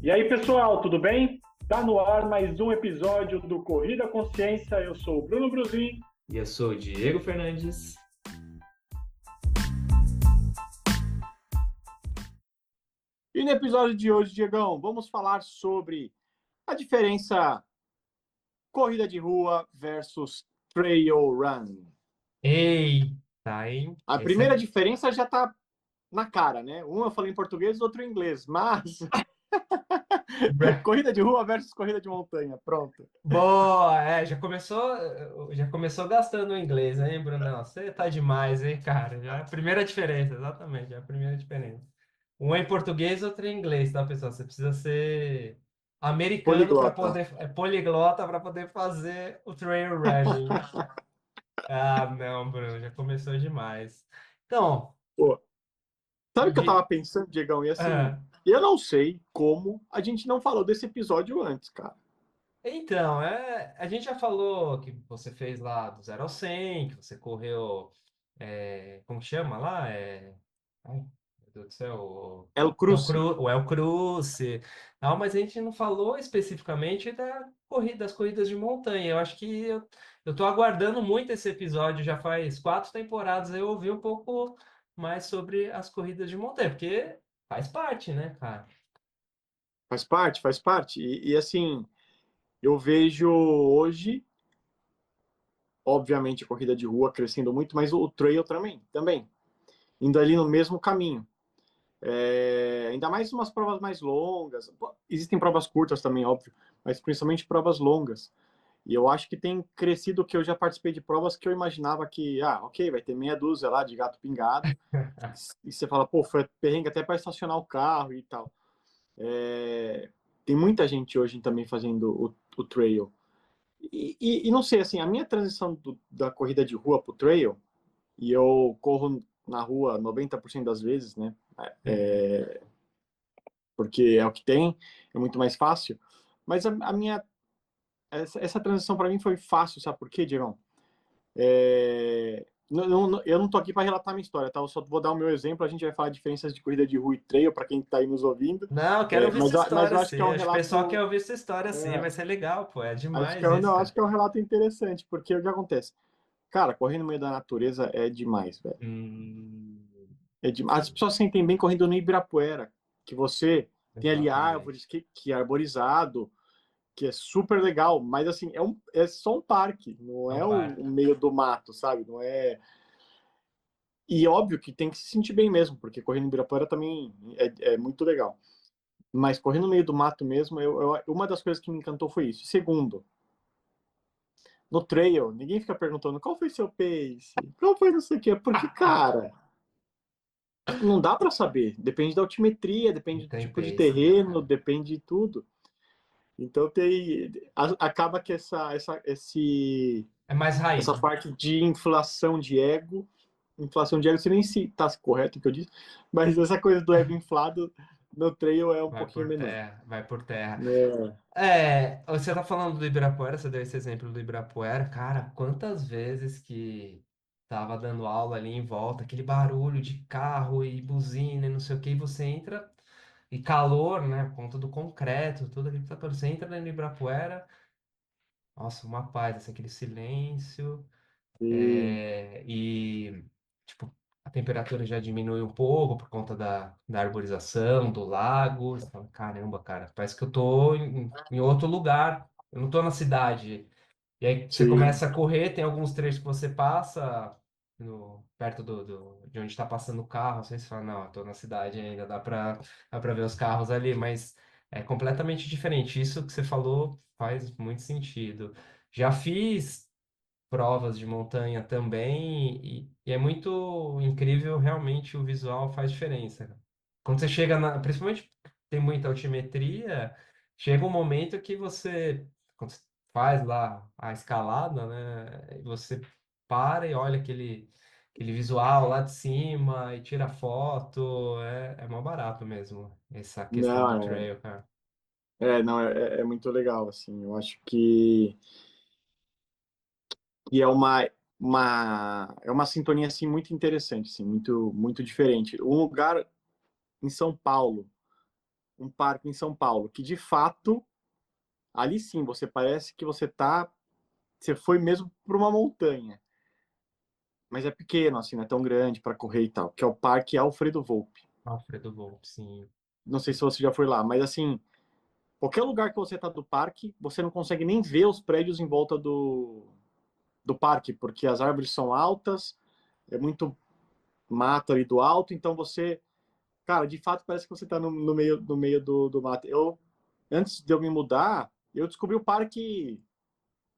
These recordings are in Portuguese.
E aí, pessoal, tudo bem? Tá no ar mais um episódio do Corrida Consciência. Eu sou o Bruno Bruzin. E eu sou o Diego Fernandes. E no episódio de hoje, Diegão, vamos falar sobre a diferença corrida de rua versus trail run. Eita, hein? A Esse primeira é... diferença já está na cara, né? Um eu falei em português, o outro em inglês, mas corrida de rua versus corrida de montanha, pronto. Boa, já começou gastando o inglês, hein, Brunão? Você tá demais, hein, cara? Já é a primeira diferença, exatamente, já é a primeira diferença. Um é em português, outro é em inglês, tá, pessoal? Você precisa ser americano para Poliglota. poder, poliglota para poder fazer o trail running. Ah, não, Bruno, já começou demais. Então, Pô, sabe o que eu tava de... pensando, Diegão? E assim, ah, eu não sei como a gente não falou desse episódio antes, cara. Então, a gente já falou que você fez lá do 0 ao 100, que você correu, como que chama lá? Ai, meu Deus do céu, El Cruce. O El Cruce. Não, mas a gente não falou especificamente das corridas de montanha. Eu acho que eu tô aguardando muito esse episódio, já faz 4 temporadas eu ouvi um pouco mais sobre as corridas de montanha, porque faz parte, né, cara? Faz parte, faz parte. E assim, eu vejo hoje obviamente, a corrida de rua crescendo muito, mas o trail também indo ali no mesmo caminho. Ainda mais umas provas mais longas. Existem provas curtas também, óbvio, mas principalmente provas longas. E eu acho que tem crescido que eu já participei de provas que eu imaginava que, ok, vai ter meia dúzia lá de gato pingado. E você fala, pô, foi perrengue até para estacionar o carro e tal. É, tem muita gente hoje também fazendo o trail. E não sei, assim, a minha transição da corrida de rua pro trail, e eu corro na rua 90% das vezes, né? Porque é o que tem, é muito mais fácil. Mas essa transição para mim foi fácil, sabe por quê, Diegão? Eu não tô aqui para relatar minha história, tá? Eu só vou dar o meu exemplo. A gente vai falar diferenças de corrida de rua e trail para quem está aí nos ouvindo. Não, eu quero ouvir Mas, essa mas história, eu acho que é sim. um Acho que o pessoal quer relato. ouvir essa história, sim. Vai É, ser legal, pô. É acho que demais é, isso, não, acho cara. que é um relato interessante, porque o que acontece? Cara, correr no meio da natureza é demais, velho. Hum, As pessoas se sentem bem correndo no Ibirapuera, que você tem ali árvores exatamente. que é arborizado, que é super legal, mas assim, é só um parque, não É é um um parque. meio do mato, sabe? Não é. E óbvio que tem que se sentir bem mesmo, porque correr no Ibirapuera também é muito legal. Mas correr no meio do mato mesmo, uma das coisas que me encantou foi isso. Segundo, no trail, ninguém fica perguntando qual foi seu pace, qual foi não sei o quê, porque, cara, não dá para saber. Depende da altimetria, Não depende do tem tipo de pace, né, terreno, cara? depende de tudo. Então acaba que É mais essa raiz. parte de inflação de ego, você nem se está correto o que eu disse, mas essa coisa do ego inflado no trail é um Vai pouquinho por menor. terra, vai por terra. É, Você tá falando do Ibirapuera, você deu esse exemplo do Ibirapuera. Cara, quantas vezes que tava dando aula ali em volta, aquele barulho de carro e buzina e não sei o que, e você entra, e calor, né, por conta do concreto, tudo aquilo que tá acontecendo. Você entra no Ibirapuera, nossa, uma paz, assim, aquele silêncio. sim, E, tipo, a temperatura já diminui um pouco por conta da arborização, do lago. Você fala, caramba, cara, parece que eu tô em outro lugar. Eu não tô na cidade. E aí você sim. começa a correr, tem alguns trechos que você passa perto de onde está passando o carro. Assim, você fala, não, eu tô na cidade ainda, dá pra ver os carros ali, mas é completamente diferente. Isso que você falou faz muito sentido. Já fiz provas de montanha também, e é muito incrível, realmente o visual faz diferença. Quando você chega principalmente tem muita altimetria, chega um momento que quando você faz lá a escalada, né, e você para e olha aquele visual lá de cima e tira foto, é mó barato mesmo, essa questão do Não, trail, cara. não, é muito legal, assim, eu acho que é é uma sintonia, assim, muito interessante, assim, muito diferente. Um lugar em São Paulo, um parque em São Paulo, que de fato, ali sim, você parece que você foi mesmo para uma montanha, mas é pequeno, assim, não é tão grande para correr e tal, que é o Parque Alfredo Volpi. Alfredo Volpi, sim. Não sei se você já foi lá, mas assim, qualquer lugar que você tá do parque, você não consegue nem ver os prédios em volta do parque, porque as árvores são altas, é muito mato ali do alto, então você, cara, de fato parece que você tá no meio do mato. Antes de eu me mudar, eu descobri o parque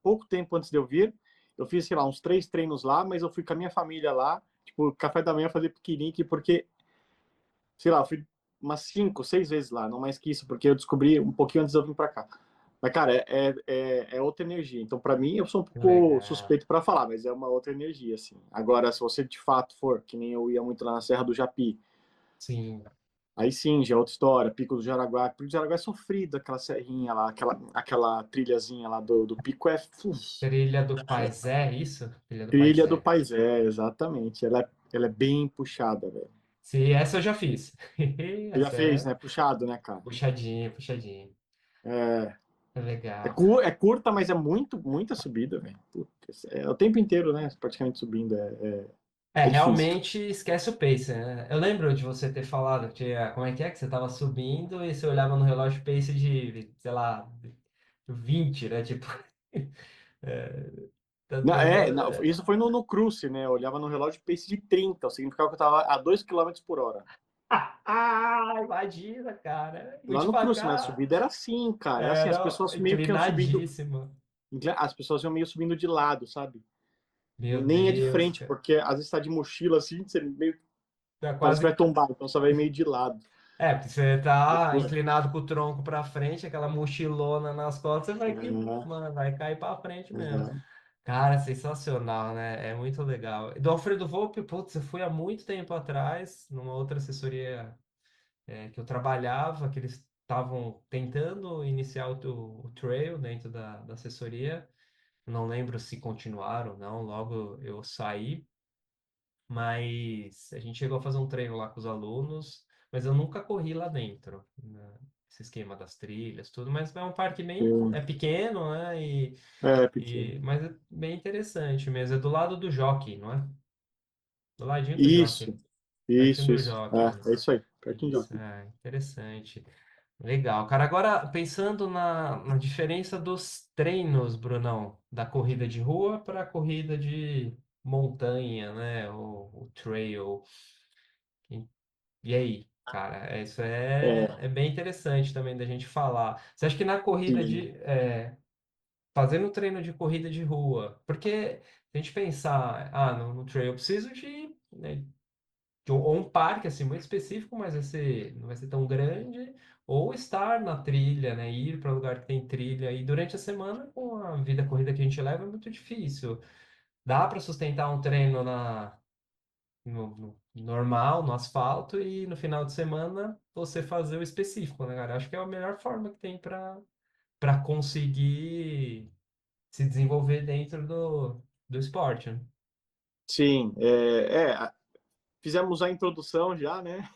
pouco tempo antes de eu vir. Eu fiz, sei lá, uns 3 treinos lá, mas eu fui com a minha família lá, tipo, café da manhã fazer piquenique, porque, sei lá, eu fui umas 5, 6 vezes lá, não mais que isso, porque eu descobri um pouquinho antes de eu vir para cá. Mas, cara, é outra energia. Então, para mim, eu sou um pouco Legal. suspeito para falar, mas é uma outra energia, assim. Agora, se você de fato for, que nem eu ia muito lá na Serra do Japi, Sim. aí sim, já é outra história. Pico do Jaraguá. Pico do Jaraguá é sofrido, aquela serrinha lá, aquela trilhazinha lá do pico é. Trilha do Paisé, isso? Trilha do Trilha do Paisé. Paisé, exatamente. Ela é bem puxada, velho. Sim, essa eu já fiz. Você já Essa fez, é né? Puxado, né, cara? puxadinha, puxadinha. É, É legal. é curta, mas é muita subida, velho. Putz, é o tempo inteiro, né? Praticamente subindo. É, É difícil. realmente esquece o pace, né? Eu lembro de você ter falado que, como é que você estava subindo e você olhava no relógio pace de, sei lá, 20, né? Tipo, é, Não, isso foi no cruce, né? Eu olhava no relógio pace de 30, o significava que eu tava a 2 km por hora. Imagina, cara. Vou Lá te no cruce, mas a pagar. subida era assim, cara. Era assim, as Era pessoas meio que iam subindo. inclinadíssima. As pessoas iam meio subindo de lado, sabe? Meu Nem é de Deus, frente, cara. porque às vezes tá de mochila assim, você meio Tá parece que vai quase. tombar, então só vai meio de lado. É, porque você tá inclinado com o tronco pra frente, aquela mochilona nas costas, você vai que, Uhum, mano, vai cair pra frente mesmo. uhum. Cara, sensacional, né? É muito legal. Do Alfredo Volpi, putz, eu fui há muito tempo atrás, numa outra assessoria que eu trabalhava, que eles estavam tentando iniciar o trail dentro da assessoria. Não lembro se continuaram ou não, logo eu saí, mas a gente chegou a fazer um treino lá com os alunos, mas eu nunca corri lá dentro, né? Esse esquema das trilhas, tudo, mas é um parque bem, é pequeno, né? É, pequeno. Mas é bem interessante mesmo. É do lado do Jockey, não é? Do ladinho do Jockey. Isso, Pertinho isso, do isso. Jockey. É isso aí, pertinho Isso, de interessante. Legal. Cara, agora pensando na diferença dos treinos, Brunão, da corrida de rua para a corrida de montanha, né? O trail. E, e aí, cara, isso É, é bem interessante também da gente falar. Você acha que na corrida sim, fazendo um treino de corrida de rua, porque se a gente pensar, no trail eu preciso de, né, ou um parque assim muito específico, mas não vai ser tão grande, ou estar na trilha, né, ir para lugar que tem trilha. E durante a semana, com a vida corrida que a gente leva, é muito difícil. Dá para sustentar um treino no normal, no asfalto, e no final de semana você fazer o específico, né, cara? Acho que é a melhor forma que tem para conseguir se desenvolver dentro do esporte, né? sim. Fizemos a introdução já, né?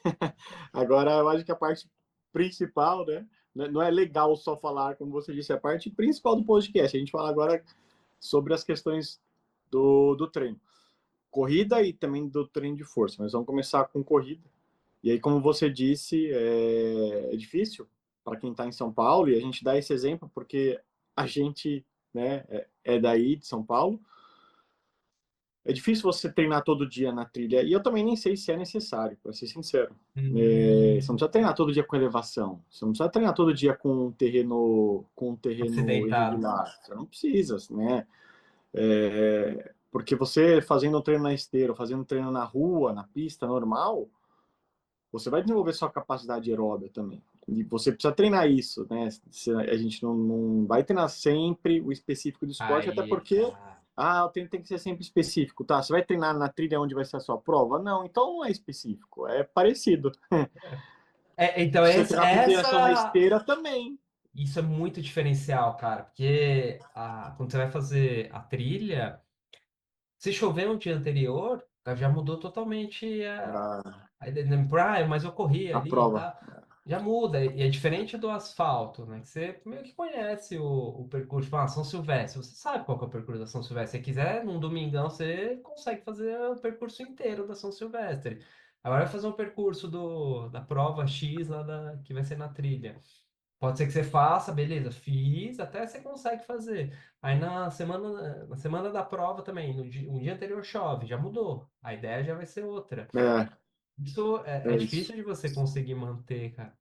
Agora eu acho que a parte principal, né? Não é legal só falar, como você disse, a parte principal do podcast. A gente fala agora sobre as questões do treino. Corrida e também do treino de força. Mas vamos começar com corrida. E aí, como você disse, é difícil para quem está em São Paulo, e a gente dá esse exemplo porque a gente, né, é daí de São Paulo. É difícil você treinar todo dia na trilha, e eu também nem sei se é necessário, para ser sincero. Você não Hum, precisa treinar todo dia com elevação, você não precisa treinar todo dia com um terreno acidentado. irregular, você não precisa, né? Porque você fazendo um treino na esteira, fazendo um treino na rua, na pista normal, você vai desenvolver sua capacidade aeróbica também. E você precisa treinar isso, né? A gente não vai treinar sempre o específico do esporte, até Aí, porque tá. o treino tem que ser sempre específico, tá? Você vai treinar na trilha onde vai ser a sua prova? Não, então não é específico, é parecido. Então, Se você treinar com interação na esteira, também. isso é muito diferencial, cara, porque quando você vai fazer a trilha, se chover no dia anterior, já mudou totalmente A, mas eu corri a ali, prova. tá? já muda, e é diferente do asfalto, né? Que você meio que conhece o percurso, tipo, São Silvestre, você sabe qual que é o percurso da São Silvestre. Se você quiser, num domingão, você consegue fazer o percurso inteiro da São Silvestre. Agora vai fazer um percurso da prova X lá que vai ser na trilha. Pode ser que você faça, beleza, fiz, até você consegue fazer. Aí na semana da prova também, um dia anterior chove, já mudou. A ideia já vai ser outra. É, Isso é é isso. difícil de você conseguir manter, cara.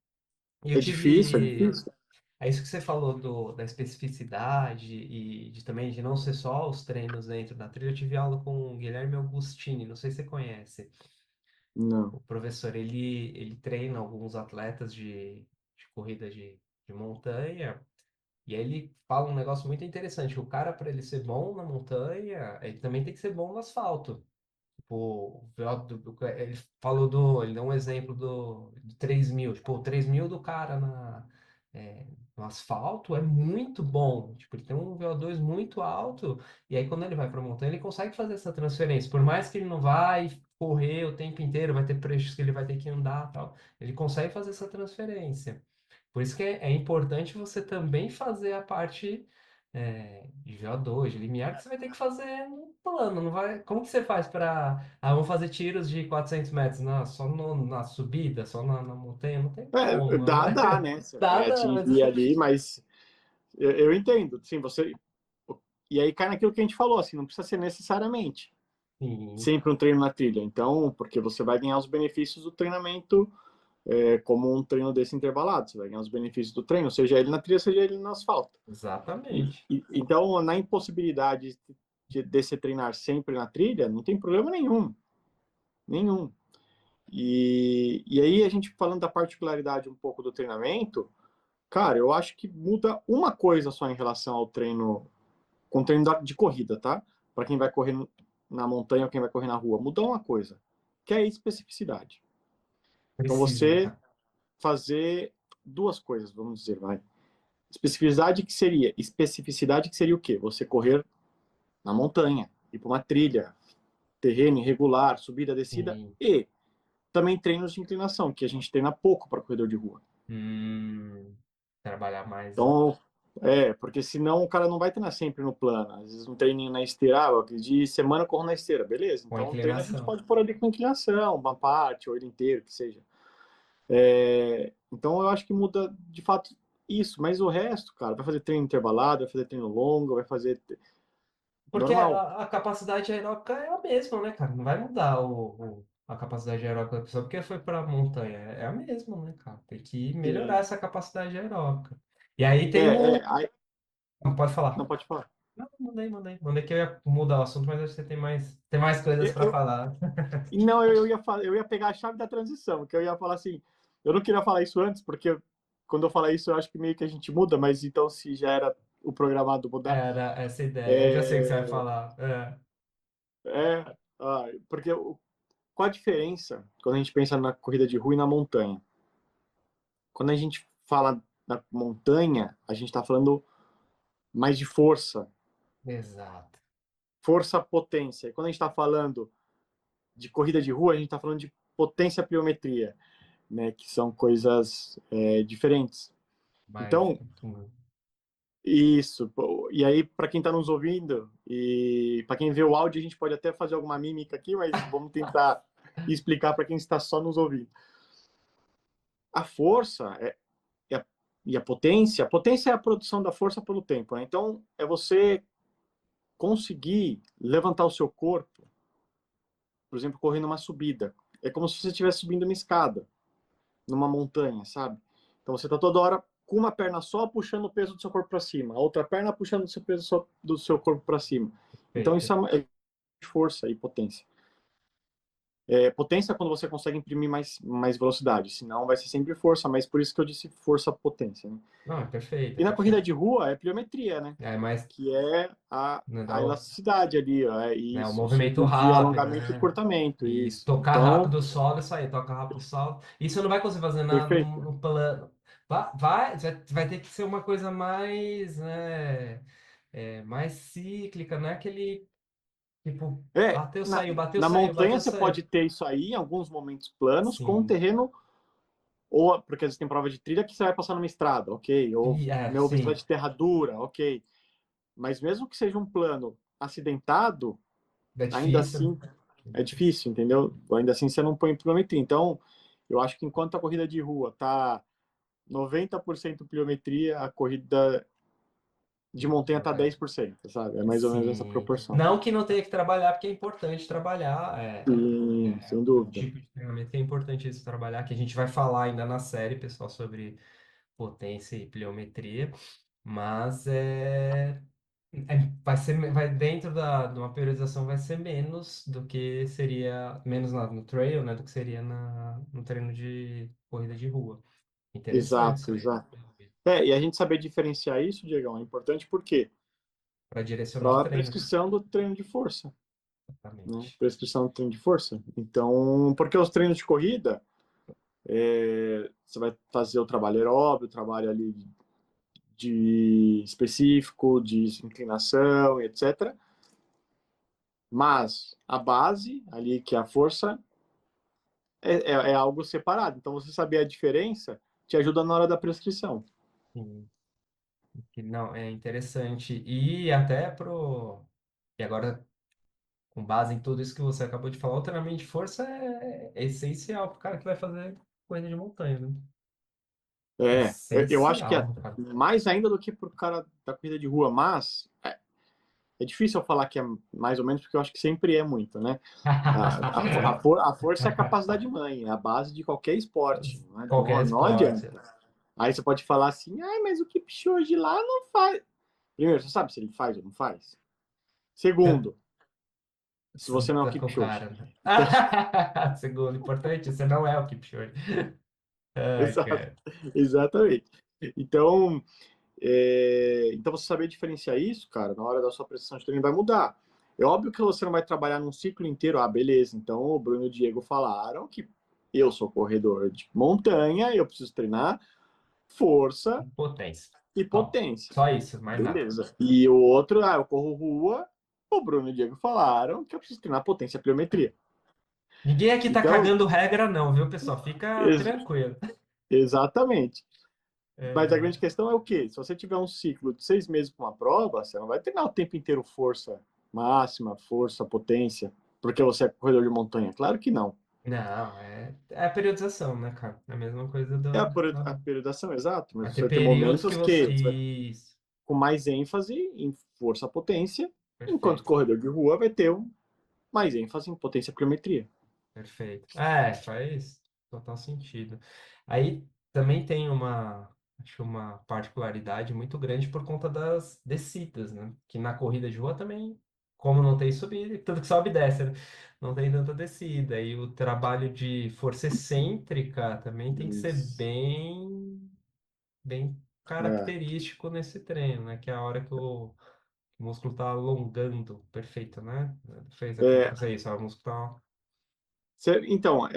E eu É difícil, é tive. difícil. É isso que você falou da especificidade e também de não ser só os treinos dentro da trilha. Eu tive aula com o Guilherme Augustini, não sei se você conhece. Não. O professor, ele treina alguns atletas de corrida de montanha. E aí ele fala um negócio muito interessante. O cara, para ele ser bom na montanha, ele também tem que ser bom no asfalto. Tipo, ele falou ele deu um exemplo do 3.000. Tipo, o 3.000 do cara no asfalto é muito bom. Tipo, ele tem um VO2 muito alto. E aí, quando ele vai para a montanha, ele consegue fazer essa transferência. Por mais que ele não vai correr o tempo inteiro, vai ter trechos que ele vai ter que andar, tal. Ele consegue fazer essa transferência. Por isso que é importante você também fazer a parte de VO2, de limiar, que você vai ter que fazer no plano, não vai... Como que você faz para... vamos fazer tiros de 400 metros só na subida, só na montanha? Não tem É, como, né? dá, né? Você Dá, vai dá, mas... atingir ali, mas eu entendo. Sim, você. E aí cai naquilo que a gente falou, assim, não precisa ser necessariamente Sim, sempre um treino na trilha. Então, porque você vai ganhar os benefícios do treinamento como um treino desse intervalado. Você vai ganhar os benefícios do treino, seja ele na trilha, seja ele no asfalto. exatamente. Então, na impossibilidade de se treinar sempre na trilha, não tem problema nenhum. Nenhum. E aí, a gente falando da particularidade um pouco do treinamento, cara, eu acho que muda uma coisa só em relação ao treino, com treino de corrida, tá? Para quem vai correr na montanha ou quem vai correr na rua, muda uma coisa, que é a especificidade. Então, Precisa, você cara. fazer duas coisas, vamos dizer, vai. Especificidade que seria o quê? Você correr na montanha, ir para uma trilha, terreno irregular, subida, descida Sim. e também treinos de inclinação, que a gente treina pouco para corredor de rua. Trabalhar mais Então, porque senão o cara não vai treinar sempre no plano. Às vezes um treininho na esteira, de semana eu corro na esteira, beleza. com a Então o treino a gente inclinação. pode pôr ali com inclinação, uma parte, ou ele inteiro, que seja. Então eu acho que muda de fato isso, mas o resto, cara, vai fazer treino intervalado, vai fazer treino longo, vai fazer Porque normal. a capacidade aeróbica é a mesma, né, cara? Não vai mudar a capacidade aeróbica da pessoa porque foi para a montanha. É a mesma, né, cara? Tem que melhorar Sim. essa capacidade aeróbica. E aí É, tem o. aí, Pode não falar. pode falar. Não, mandei, mandei. Mandei que eu ia mudar o assunto, mas acho que você tem mais coisas Eu, para eu- falar. não, eu ia pegar a chave da transição, que eu ia falar assim, eu não queria falar isso antes, porque quando eu falar isso, eu acho que meio que a gente muda, mas então se já era o programado mudar. Era essa ideia. Eu já sei o que você vai É, falar. porque qual a diferença quando a gente pensa na corrida de rua e na montanha? Quando a gente fala na montanha, a gente está falando mais de força, Exato. força-potência. E quando a gente está falando de corrida de rua, a gente está falando de potência-pliometria, né, que são coisas diferentes. Mas. Então, isso. E aí, para quem está nos ouvindo e para quem vê o áudio, a gente pode até fazer alguma mímica aqui, mas vamos tentar explicar para quem está só nos ouvindo. A força e a potência é a produção da força pelo tempo. Né? Então, é você conseguir levantar o seu corpo, por exemplo, correndo uma subida. É como se você estivesse subindo uma escada, numa montanha, sabe? Então, você está toda hora com uma perna só puxando o peso do seu corpo para cima, a outra perna puxando o seu peso do seu corpo para cima. Então, isso Perfeito. é força e potência. Potência é quando você consegue imprimir mais velocidade, senão vai ser sempre força, mas por isso que eu disse força-potência. Né? Não, é perfeito, é E na corrida perfeito. de rua é pliometria, né? É mais, Que é né, a elasticidade ali, ó, é né, o isso, movimento de rápido, alongamento e né? curtamento, E isso. tocar Então, rápido o solo, isso aí, toca rápido o solo. Isso não vai conseguir fazer perfeito. no plano. Vai ter que ser uma coisa mais, né, mais cíclica, não é aquele, tipo, É, bateu, na, saiu, bateu, na saiu, montanha bateu, você pode saiu. ter isso aí em alguns momentos planos com um Sim, terreno Ou porque às vezes tem prova de trilha que você vai passar numa estrada, ok. Ou meu bicicleta Sim, de terra dura, ok. Mas mesmo que seja um plano acidentado, é ainda difícil. assim é difícil, entendeu? Ainda assim você não põe pliometria. Então, eu acho que enquanto a corrida de rua tá 90% pliometria, a corrida de montanha tá 10%, sabe? É mais ou menos essa Sim. proporção. Não que não tenha que trabalhar, porque é importante trabalhar. Sim, É sem um dúvida. tipo de treinamento que é importante isso trabalhar, que a gente vai falar ainda na série, pessoal, sobre potência e pliometria. Mas vai ser, vai dentro de uma periodização vai ser menos do que seria, menos no trail, né, do que seria no treino de corrida de rua. Interessante isso Exato, aí. exato. É, e a gente saber diferenciar isso, Diegão, é importante porque Para direcionar o para a treino, né? prescrição do treino de força, né? Exatamente. Prescrição do treino de força. Então, porque os treinos de corrida, você vai fazer o trabalho aeróbio, o trabalho ali de específico, de inclinação, etc. Mas a base ali, que é a força, é algo separado. Então, você saber a diferença te ajuda na hora da prescrição. Sim. Não, é interessante. E até e agora, com base em tudo isso que você acabou de falar, o treinamento de força é essencial para o cara que vai fazer corrida de montanha, né? Eu acho que é Essencial, cara. mais ainda do que para o cara da corrida de rua, mas é difícil eu falar que é mais ou menos, porque eu acho que sempre é muito, né? A força é a capacidade mãe, é a base de qualquer esporte, não, Qualquer não esporte. adianta. Aí você pode falar assim, mas o Kipchoge lá não faz. Primeiro, você sabe se ele faz ou não faz? Segundo, se Você você não é o tá com o Kipchoge. cara, né? Segundo, importante, você não é o Kipchoge. Ai, Exato, cara. exatamente. Então, então, você saber diferenciar isso, cara, na hora da sua prestação de treino vai mudar. É óbvio que você não vai trabalhar num ciclo inteiro. Ah, beleza. Então, o Bruno e o Diego falaram que eu sou corredor de montanha, eu preciso treinar força Potência. e Ó, potência. só isso, mais nada. Beleza. E o outro, eu corro rua. O Bruno e o Diego falaram que eu preciso treinar potência e pliometria. Ninguém aqui tá Então, cagando regra, não, viu, pessoal? Fica ex tranquilo. exatamente. Mas a É, grande questão é o quê? Se você tiver um ciclo de 6 meses para uma prova, você não vai treinar o tempo inteiro força máxima, força, potência, porque você é corredor de montanha. Claro que não. não, é a periodização, né, cara? É a mesma coisa É do. a periodização, exato, mas Vai você ter vai ter períodos que momentos você. que você vai Isso, com mais ênfase em força, potência, enquanto perfeito, corredor de rua vai ter mais ênfase em potência e pliometria. perfeito. Faz total sentido. Aí também tem acho uma particularidade muito grande por conta das descidas, né? Que na corrida de rua também, como não tem subida, tudo que sobe e desce, né? Não tem tanta descida. E o trabalho de força excêntrica também tem que ser Isso. bem É. característico nesse treino, né? Que é a hora que o músculo tá alongando, perfeito, né? Fez É, acontecer isso, ó, o músculo tá. Então,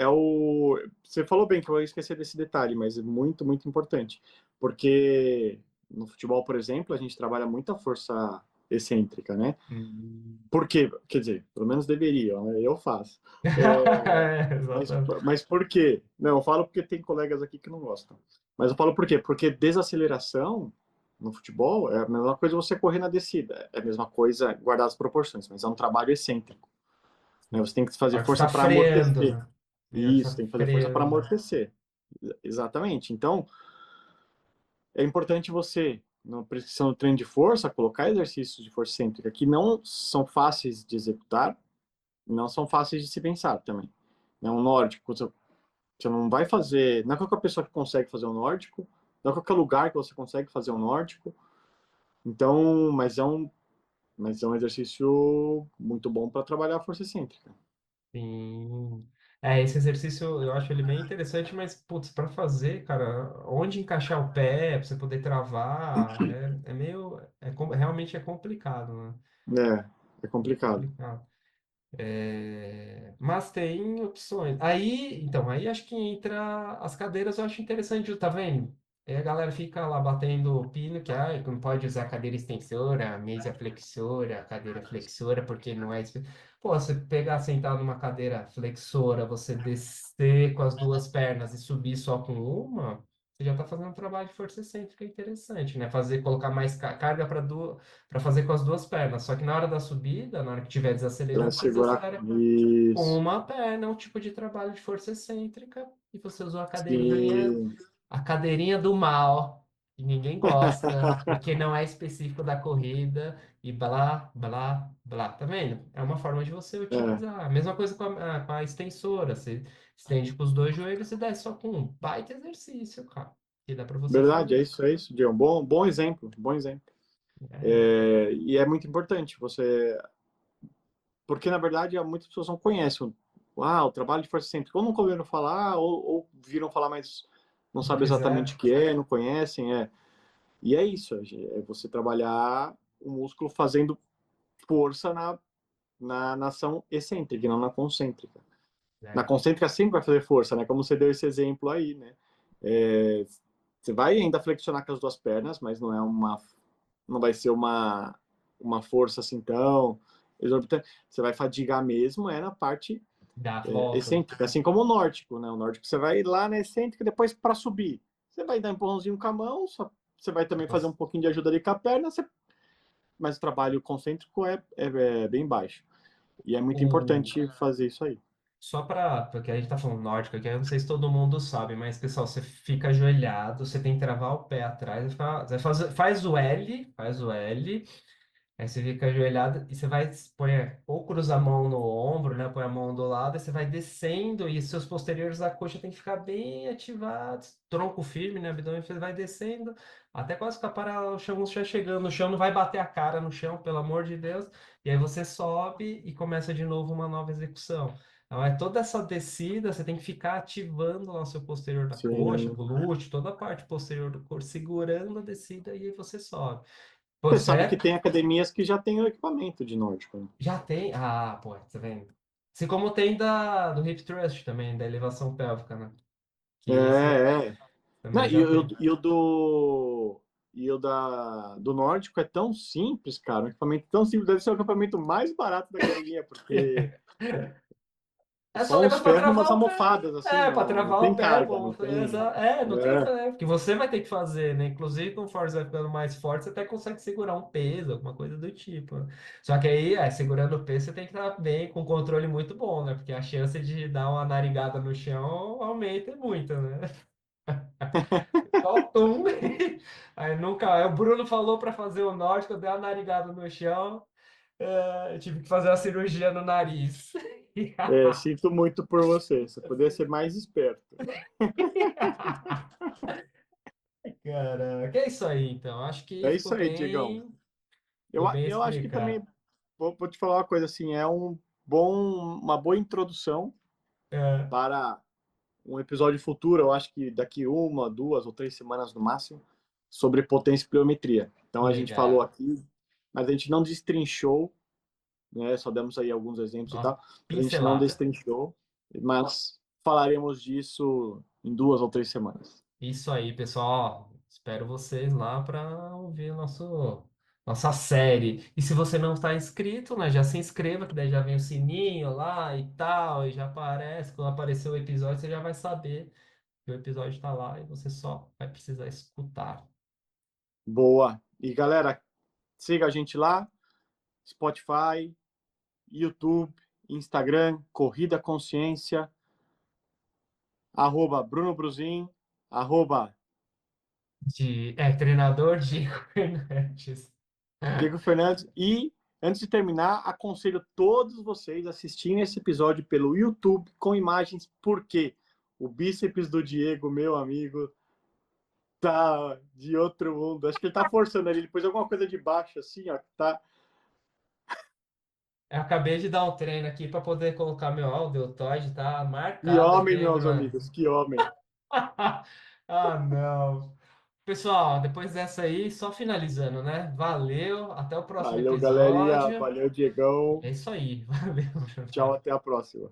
você falou bem que eu ia esquecer desse detalhe, mas é muito, muito importante. Porque no futebol, por exemplo, a gente trabalha muita força excêntrica, né? Hum. Por quê? Quer dizer, pelo menos deveria, né? Eu faço. É, mas, Exatamente. mas por quê? Não, eu falo porque tem colegas aqui que não gostam. Mas eu falo por quê? Porque desaceleração no futebol é a mesma coisa você correr na descida. É a mesma coisa guardar as proporções, mas é um trabalho excêntrico, né? Você tem que A fazer hora que você força tá para freando, amortecer. né? E a hora que você Isso, tá tem que fazer força para freando. amortecer. Exatamente. Então, é importante você, na prescrição do treino de força, colocar exercícios de força excêntrica que não são fáceis de executar, não são fáceis de se pensar também. É um nórdico, você não vai fazer, não é qualquer pessoa que consegue fazer um nórdico, não é qualquer lugar que você consegue fazer um nórdico. Então, mas é um exercício muito bom para trabalhar a força excêntrica. Sim. Esse exercício eu acho ele bem interessante, mas, putz, para fazer, cara, onde encaixar o pé, para você poder travar, realmente é complicado, né? É complicado. Complicado. Mas tem opções. Aí acho que entra as cadeiras, eu acho interessante, tá vendo? Aí a galera fica lá batendo o pino que não pode usar cadeira extensora, mesa flexora, cadeira flexora, porque não é. Pô, você pegar, sentar numa cadeira flexora, você descer com as duas pernas e subir só com uma, você já está fazendo um trabalho de força excêntrica interessante, né? Fazer, colocar mais carga para fazer com as duas pernas. Só que na hora da subida, na hora que estiver Pra desacelerando, você segurar. desacelera com Isso. uma perna, é um tipo de trabalho de força excêntrica, e você usou a cadeirinha. Sim. A cadeirinha do mal, que ninguém gosta, porque não é específico da corrida, e blá, blá, blá. Tá vendo? É uma forma de você É, utilizar. A mesma coisa com a extensora. Você estende com os dois joelhos e desce só com um. Baita exercício, cara. Que dá pra você verdade, fazer. é isso, Diego. Bom exemplo, bom exemplo. É, E é muito importante você. Porque, na verdade, muitas pessoas não conhecem o trabalho de força excêntrica. Ou nunca ouviram falar, ou viram falar, mas não não sabem exatamente fizeram. o que é, não conhecem. E é isso, é você trabalhar o músculo fazendo força na ação excêntrica, e não na concêntrica. Na É, concêntrica sempre vai fazer força, né? Como você deu esse exemplo aí, né? É, você vai ainda flexionar com as duas pernas, mas não vai ser uma força assim tão exorbitante. Você vai fadigar mesmo na parte dá a volta. excêntrica, assim como o nórdico, né? O nórdico você vai lá na excêntrica, depois para subir, você vai dar um empurrãozinho com a mão, você vai também fazer um pouquinho de ajuda ali com a perna, mas o trabalho concêntrico é bem baixo. E é muito O, importante fazer isso aí. Só porque a gente tá falando nórdico aqui, eu não sei se todo mundo sabe, mas pessoal, você fica ajoelhado, você tem que travar o pé atrás, você faz o L, aí você fica ajoelhado e você vai põe, ou cruza a mão no ombro, né? Põe a mão do lado, e você vai descendo e seus posteriores da coxa tem que ficar bem ativados, tronco firme, né? Abdômen, você vai descendo até quase ficar parado, o chão já chegando, no chão não vai bater a cara no chão, pelo amor de Deus. E aí você sobe e começa de novo uma nova execução. Então, é toda essa descida, você tem que ficar ativando lá o seu posterior da coxa, Sim. glúteo, toda a parte posterior do corpo, segurando a descida e aí você sobe. Pô, Você isso sabe que é tem academias que já tem o equipamento de nórdico, né? já tem. Ah, pô, tá vendo? Assim como tem do hip thrust também, da elevação pélvica, né? Que esse É. Não, também já tem. do nórdico é tão simples, cara. Um equipamento tão simples, deve ser o equipamento mais barato da academia, porque É só são uns levar pra ferros e travar umas o pé. almofadas, assim, É, pra não travar o tem pé, carga, pô. não tem. Não tem, É, porque você vai ter que fazer, né? Inclusive, conforme você vai ficando mais forte, você até consegue segurar um peso, alguma coisa do tipo, né? Só que aí, segurando o peso, você tem que estar bem, com controle muito bom, né? Porque a chance de dar uma narigada no chão aumenta muito, né? Só tum. Aí nunca. Aí o Bruno falou para fazer o nórdico, eu dei uma narigada no chão, eu tive que fazer uma cirurgia no nariz. sinto muito por você. Você poderia ser mais esperto. Caraca, é isso aí, então. Acho que É isso aí, Diegão. ficou bem Eu acho que também explicado. vou te falar uma coisa assim, uma boa introdução É, para um episódio futuro, eu acho que daqui 1, 2 ou 3 semanas no máximo, sobre potência e pliometria. Então a gente falou legal. aqui, mas a gente não destrinchou, né? Só demos aí alguns exemplos e Uma tal. A gente não pincelada. destrinchou, mas falaremos disso em 2 ou 3 semanas. Isso aí, pessoal. Ó, espero vocês lá para ouvir nossa série. E se você não está inscrito, né, já se inscreva, que daí já vem o sininho lá e tal, e já aparece. Quando aparecer o episódio, você já vai saber que o episódio está lá e você só vai precisar escutar. Boa. E galera, siga a gente lá, Spotify, YouTube, Instagram, Corrida Consciência, @Bruno Bruzin, arroba Treinador Diego Fernandes. Diego Fernandes. E, antes de terminar, aconselho todos vocês a assistirem esse episódio pelo YouTube com imagens, porque o bíceps do Diego, meu amigo, tá de outro mundo. Acho que ele tá forçando ali, ele pôs alguma coisa de baixo, assim, ó, tá. Eu acabei de dar um treino aqui para poder colocar meu áudio, o deltoide tá Que marcado homem, aqui, meus mano. amigos, que homem. Ah, não. Pessoal, depois dessa aí, só finalizando, né? Valeu, até o próximo Valeu, galerinha. episódio. Valeu, Diegão. É isso aí, valeu. Tchau, até a próxima.